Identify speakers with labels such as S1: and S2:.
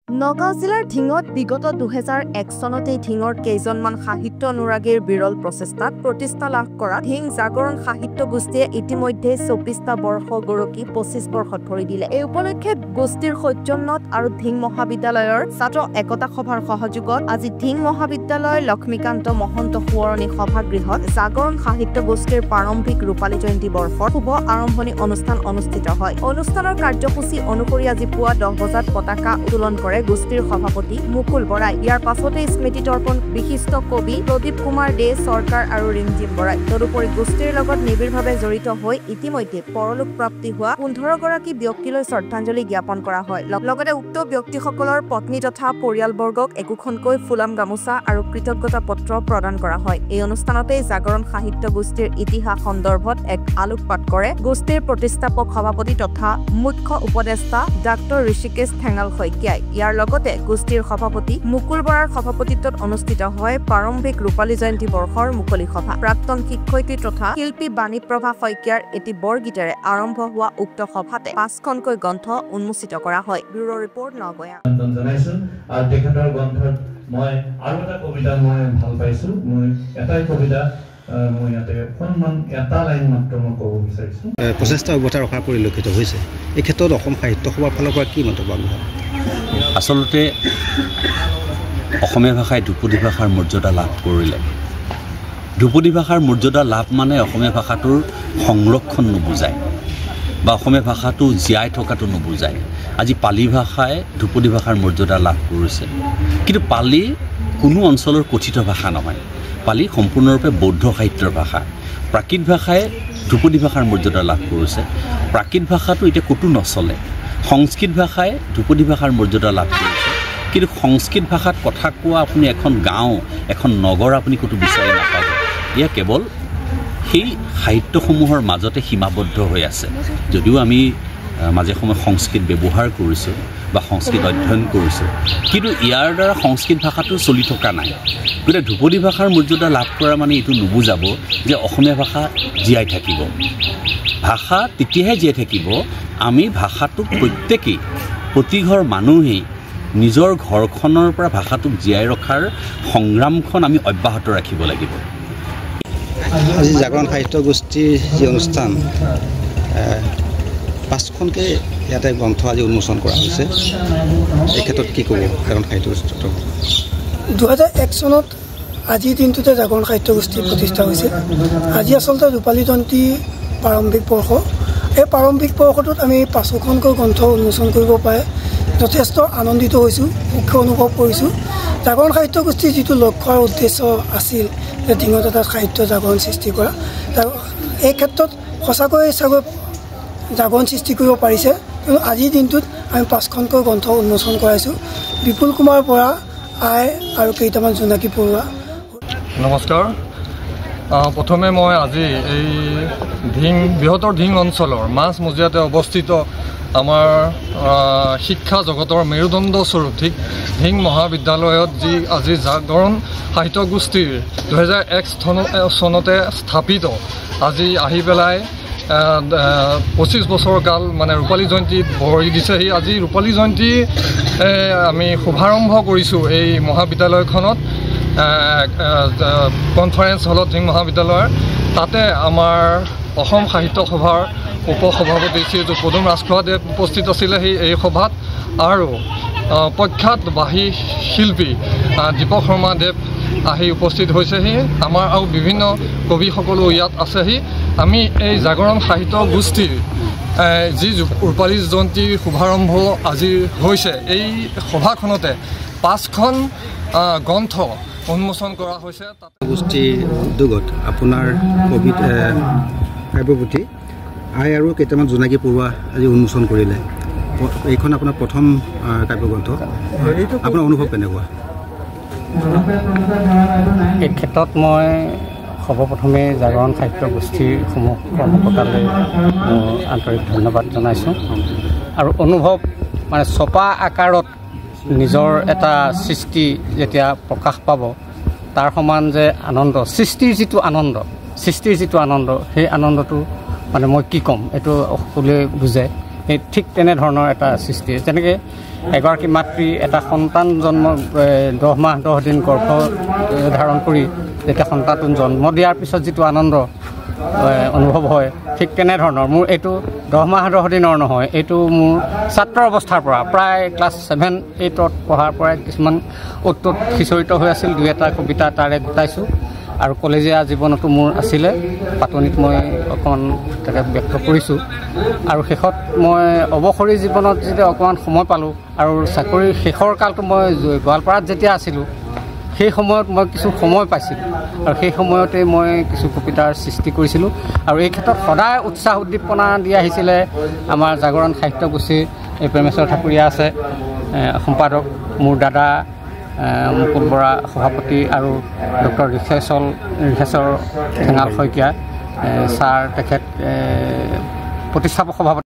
S1: নগাঁও জিলাৰ ঢিঙত বিগত 2001 চনতেই ঢিঙৰ কেইজনমান সাহিত্য অনুৰাগীৰ বিৰল প্ৰচেষ্টাত প্ৰতিষ্ঠা লাভ কৰা ঢিং জাগৰণ সাহিত্য গোষ্ঠীয়ে ইতিমধ্যে 24টা বৰ্ষ গৰকি 25 বৰ্ষত ভৰি দিলে। এই উপলক্ষে গোষ্ঠীৰ সৌজন্যত আৰু ঢিং মহাবিদ্যালয়ৰ ছাত্ৰ একতা সভাৰ সহযোগত আজি ঢিং মহাবিদ্যালয় লক্ষ্মীকান্ত মহন্ত সোঁৱৰণী সভাগৃহত জাগৰণ সাহিত্য গোষ্ঠীৰ প্ৰাৰম্ভিক ৰূপালী জয়ন্তী বৰ্ষৰ শুভ আৰম্ভণি অনুষ্ঠান অনুষ্ঠিত হয়। অনুষ্ঠানৰ কাৰ্যসূচী অনুসৰি আজি পুৱা 10 বজাত পতাকা উত্তোলন কৰে গোষ্ঠীৰ সভাপতি মুকুল বৰাই। ইয়াৰ পাছতে স্মৃতি তৰ্পণ বিশিষ্ট কবি প্ৰদীপ কুমাৰ দে চৰকাৰ আৰু ৰিমজিম বৰাই। তদুপৰি গোষ্ঠীৰ লগত নিবিড়ভাৱে জড়িত হৈ ইতিমধ্যে পৰলোক প্ৰাপ্তি হোৱা 15 গৰাকী ব্যক্তিলৈ শ্ৰদ্ধাঞ্জলি জ্ঞাপন কৰা হয়। লগতে উক্ত ব্যক্তিসকলৰ পত্নী তথা পৰিয়ালবৰ্গক একোখনকৈ ফুলাম গামোচা আৰু কৃতজ্ঞতা পত্ৰ প্ৰদান কৰা হয়। এই অনুষ্ঠানতে জাগৰণ সাহিত্য গোষ্ঠীৰ ইতিহাস সন্দৰ্ভত এক আলোকপাত কৰে গোষ্ঠীৰ প্ৰতিষ্ঠাপক সভাপতি তথা মুখ্য উপদেষ্টা ডাক্তৰ ঋষিকেশ ঠেঙাল শইকীয়াই। ইয়াৰ লগতে গোষ্ঠীৰ সভাপতি মুকুল বৰাৰ সভাপতিত্বত অনুষ্ঠিত হয় প্ৰাৰম্ভিক ৰূপালী জয়ন্তী বৰ্ষৰ মুকলি সভা। প্ৰাক্তন শিক্ষয়িত্ৰী তথা শিল্পী বাণীপ্ৰভা শইকীয়াৰ এটি বৰগীতেৰে আৰম্ভ হোৱা উক্ত সভাতে 5খনকৈ গ্ৰন্থ উন্মোচিত কৰা হয়। ব্যুৰো ৰিপৰ্ট নগয়া।
S2: তেখেতৰ গ্ৰন্থত মই আৰু এটা কবিতা মই ভাল পাইছো। মই এটাই কবিতা মই ইয়াতে অকণমান এটা লাইন মাত্ৰ মই ক'ব বিচাৰিছো।
S3: প্ৰচেষ্টা অব্যাহত ৰখা পৰিলক্ষিত হৈছে। এই ক্ষেত্ৰত অসম সাহিত্য সভাৰ ফালৰ পৰা কি মন্তব্য?
S4: আচলতে অসমীয়া ভাষাই ধ্ৰুপদী ভাষাৰ মৰ্যাদা লাভ কৰিলে। ধ্ৰুপদী ভাষাৰ মৰ্যাদা লাভ মানে অসমীয়া ভাষাটোৰ সংৰক্ষণ নুবুজায় বা অসমীয়া ভাষাটো জীয়াই থকাটো নুবুজায়। আজি পালি ভাষাই ধ্ৰুপদী ভাষাৰ মৰ্যাদা লাভ কৰিছে, কিন্তু পালি কোনো অঞ্চলৰ কথিত ভাষা নহয়। পালি সম্পূৰ্ণৰূপে বৌদ্ধ সাহিত্যৰ ভাষা। প্ৰাকৃত ভাষাই ধ্ৰুপদী ভাষাৰ মৰ্যাদা লাভ কৰিছে। প্ৰাকৃত ভাষাটো এতিয়া ক'তো নচলে। সংস্কৃত ভাষাই ধ্ৰুপদী ভাষাৰ মৰ্যাদা লাভ কৰিছে, কিন্তু সংস্কৃত ভাষাত কথা কোৱা আপুনি এখন গাঁও এখন নগৰ আপুনি ক'তো বিচাৰি নাপাব। এয়া কেৱল সেই সাহিত্যসমূহৰ মাজতে সীমাবদ্ধ হৈ আছে। যদিও আমি মাজে সময়ে সংস্কৃত ব্যৱহাৰ কৰিছোঁ বা সংস্কৃত অধ্যয়ন কৰিছোঁ, কিন্তু ইয়াৰ দ্বাৰা সংস্কৃত ভাষাটো চলি থকা নাই। গতিকে ধ্ৰুপদী ভাষাৰ মৰ্যাদা লাভ কৰা মানে এইটো নুবুজাব যে অসমীয়া ভাষা জীয়াই থাকিব। ভাষা তেতিয়াহে জীয়াই থাকিব আমি ভাষাটোক প্ৰত্যেকেই প্ৰতিঘৰ মানুহেই নিজৰ ঘৰখনৰ পৰা ভাষাটোক জীয়াই ৰখাৰ সংগ্ৰামখন আমি অব্যাহত ৰাখিব লাগিব।
S3: আজি জাগৰণ সাহিত্য গোষ্ঠীৰ যি অনুষ্ঠান 5খনকৈ ইয়াতে গ্ৰন্থ আজি উন্মোচন কৰা হৈছে। এই ক্ষেত্ৰত কি ক'ব জাগৰণ সাহিত্য গোষ্ঠী?
S5: 2001 চনত আজিৰ দিনটোতে জাগৰণ সাহিত্য গোষ্ঠী প্ৰতিষ্ঠা হৈছিল। আজি আচলতে ৰূপালী জয়ন্তী প্ৰাৰম্ভিক বৰ্ষ। এই প্ৰাৰম্ভিক বৰ্ষটোত আমি 5খনকৈ গ্ৰন্থ উন্মোচন কৰিব পাৰে যথেষ্ট আনন্দিত হৈছোঁ, সুখী অনুভৱ কৰিছোঁ। জাগৰণ সাহিত্য গোষ্ঠীৰ যিটো লক্ষ্য আৰু উদ্দেশ্য আছিল যে ঢিঙত এটা সাহিত্য জাগৰণ সৃষ্টি কৰা, এই ক্ষেত্ৰত সঁচাকৈ চাগৈ জাগৰণ সৃষ্টি কৰিব পাৰিছে। কিন্তু আজিৰ দিনটোত আমি 5খনকৈ গ্ৰন্থ উন্মোচন কৰাইছোঁ। বিপুল কুমাৰ বৰা আই আৰু কেইটামান জোনাকী পৰুৱা।
S6: নমস্কাৰ। প্ৰথমে মই আজি এই বৃহত্তৰ ঢিং অঞ্চলৰ মাজমজিয়াতে অৱস্থিত আমাৰ শিক্ষা জগতৰ মেৰুদণ্ড স্বৰূপ ঢিং মহাবিদ্যালয়ত যি আজি জাগৰণ সাহিত্য গোষ্ঠীৰ 2001 চনতে স্থাপিত আজি আহি পেলাই 25 বছৰ কাল মানে ৰূপালী জয়ন্তীত ভৰি দিছেহি। আজি ৰূপালী জয়ন্তী আমি শুভাৰম্ভ কৰিছোঁ এই মহাবিদ্যালয়খনত কনফাৰেন্স হলত ঢিং মহাবিদ্যালয়ৰ। তাতে আমাৰ অসম সাহিত্য সভাৰ উপসভাপতি শ্ৰীযুত পদুম ৰাজখোৱাদেৱ উপস্থিত আছিলেহি এই সভাত, আৰু প্ৰখ্যাত বাঁহী শিল্পী দীপক শৰ্মাদেৱ আহি উপস্থিত হৈছেহি। আমাৰ আৰু বিভিন্ন কবিসকলো ইয়াত আছেহি। আমি এই জাগৰণ সাহিত্য গোষ্ঠীৰ যি ৰূপালী জয়ন্তীৰ শুভাৰম্ভ আজি হৈছে, এই সভাখনতে 5খন গ্ৰন্থ উন্মোচন কৰা হৈছে।
S3: গোষ্ঠীৰ উদ্যোগত আপোনাৰ কাব্যপুথি আই আৰু কেইটামান জোনাকী পৰুৱা আজি উন্মোচন কৰিলে। এইখন আপোনাৰ প্ৰথম কাব্যগ্ৰন্থ। আপোনাৰ অনুভৱ কেনেকুৱা?
S7: এই ক্ষেত্ৰত মই সৰ্বপ্ৰথমে জাগৰণ সাহিত্য গোষ্ঠীৰ সমূহ কৰ্মকৰ্তালৈ আন্তৰিক ধন্যবাদ জনাইছোঁ। আৰু অনুভৱ মানে ছপা আকাৰত নিজৰ এটা সৃষ্টি যেতিয়া প্ৰকাশ পাব তাৰ সমান যে আনন্দ, সৃষ্টিৰ যিটো আনন্দ সেই আনন্দটো মানে মই কি ক'ম, এইটো সকলোৱে বুজে। সেই ঠিক তেনেধৰণৰ এটা সৃষ্টি যেনেকৈ এগৰাকী মাতৃ এটা সন্তান জন্ম 10 মাহ 10 দিন গৰ্ভ ধাৰণ কৰি যেতিয়া সন্তানটো জন্ম দিয়াৰ পিছত যিটো আনন্দ অনুভৱ হয় ঠিক তেনেধৰণৰ মোৰ এইটো 10 মাহ 10 দিনৰ নহয় এইটো মোৰ ছাত্ৰ অৱস্থাৰ পৰা প্ৰায় ক্লাছ 7-8ত পঢ়াৰ পৰাই কিছুমান অত্যুত সিঁচৰিত হৈ আছিল 2-এটা কবিতা তাৰে গোটাইছোঁ আৰু কলেজীয়া জীৱনতো মোৰ আছিলে পাতনিত মই অকণমান তাকে ব্যক্ত কৰিছোঁ আৰু শেষত মই অৱসৰী জীৱনত যেতিয়া অকণমান সময় পালোঁ আৰু চাকৰিৰ শেষৰ কালটো মই গোৱালপাৰাত যেতিয়া আছিলোঁ সেই সময়ত মই কিছু সময় পাইছিলোঁ আৰু সেই সময়তে মই কিছু কবিতাৰ সৃষ্টি কৰিছিলোঁ আৰু এই ক্ষেত্ৰত সদায় উৎসাহ উদ্দীপনা দি আহিছিলে আমাৰ জাগৰণ সাহিত্য গোষ্ঠীৰ প্ৰেমেশ্বৰ ঠাকুৰীয়া আছে সম্পাদক মোৰ দাদা মুকুল বৰা সভাপতি আৰু ডক্টৰ ৰিখেশ্বৰ ঠেঙাল শইকীয়া ছাৰ তেখেত প্ৰতিষ্ঠাপক সভাপতি